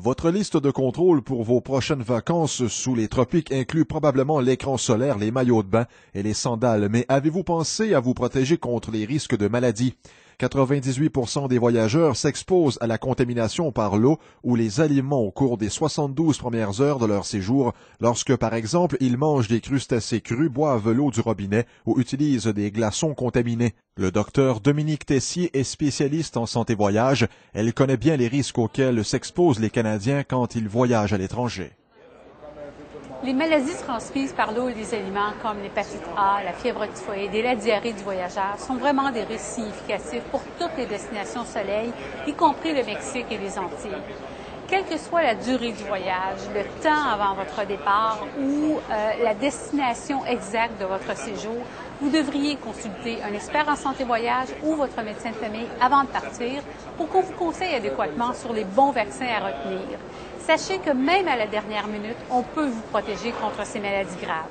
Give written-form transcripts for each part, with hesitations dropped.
Votre liste de contrôle pour vos prochaines vacances sous les tropiques inclut probablement l'écran solaire, les maillots de bain et les sandales, mais avez-vous pensé à vous protéger contre les risques de maladies? 98% des voyageurs s'exposent à la contamination par l'eau ou les aliments au cours des 72 premières heures de leur séjour lorsque, par exemple, ils mangent des crustacés crus, boivent l'eau du robinet ou utilisent des glaçons contaminés. Le docteur Dominique Tessier est spécialiste en santé voyage. Elle connaît bien les risques auxquels s'exposent les Canadiens quand ils voyagent à l'étranger. Les maladies transmises par l'eau et les aliments, comme l'hépatite A, la fièvre typhoïde et la diarrhée du voyageur, sont vraiment des risques significatifs pour toutes les destinations soleil, y compris le Mexique et les Antilles. Quelle que soit la durée du voyage, le temps avant votre départ ou la destination exacte de votre séjour, vous devriez consulter un expert en santé voyage ou votre médecin de famille avant de partir pour qu'on vous conseille adéquatement sur les bons vaccins à retenir. Sachez que même à la dernière minute, on peut vous protéger contre ces maladies graves.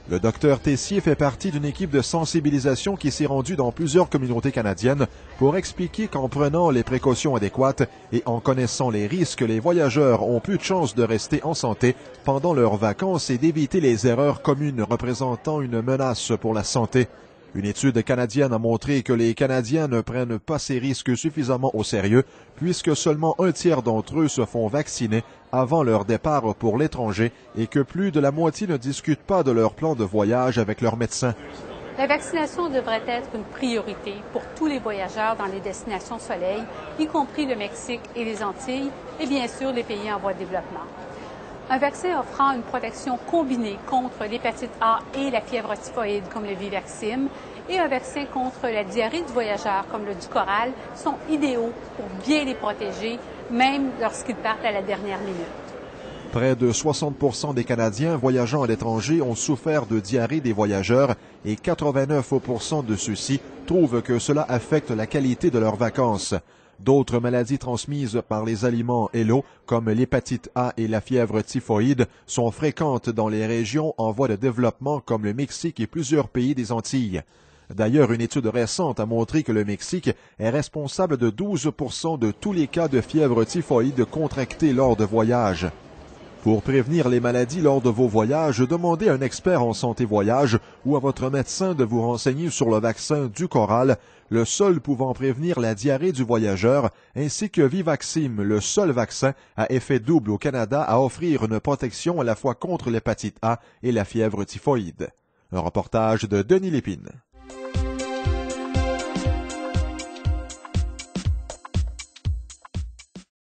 Le docteur Tessier fait partie d'une équipe de sensibilisation qui s'est rendue dans plusieurs communautés canadiennes pour expliquer qu'en prenant les précautions adéquates et en connaissant les risques, les voyageurs ont plus de chances de rester en santé pendant leurs vacances et d'éviter les erreurs communes représentant une menace pour la santé. Une étude canadienne a montré que les Canadiens ne prennent pas ces risques suffisamment au sérieux, puisque seulement un tiers d'entre eux se font vacciner avant leur départ pour l'étranger et que plus de la moitié ne discutent pas de leur plan de voyage avec leur médecin. La vaccination devrait être une priorité pour tous les voyageurs dans les destinations soleil, y compris le Mexique et les Antilles, et bien sûr les pays en voie de développement. Un vaccin offrant une protection combinée contre l'hépatite A et la fièvre typhoïde comme le Vivaxim et un vaccin contre la diarrhée du voyageur comme le Dukoral sont idéaux pour bien les protéger, même lorsqu'ils partent à la dernière minute. Près de 60% des Canadiens voyageant à l'étranger ont souffert de diarrhée des voyageurs et 89% de ceux-ci trouvent que cela affecte la qualité de leurs vacances. D'autres maladies transmises par les aliments et l'eau, comme l'hépatite A et la fièvre typhoïde, sont fréquentes dans les régions en voie de développement comme le Mexique et plusieurs pays des Antilles. D'ailleurs, une étude récente a montré que le Mexique est responsable de 12% de tous les cas de fièvre typhoïde contractés lors de voyages. Pour prévenir les maladies lors de vos voyages, demandez à un expert en santé voyage ou à votre médecin de vous renseigner sur le vaccin Dukoral, le seul pouvant prévenir la diarrhée du voyageur, ainsi que Vivaxim, le seul vaccin à effet double au Canada à offrir une protection à la fois contre l'hépatite A et la fièvre typhoïde. Un reportage de Denis Lépine.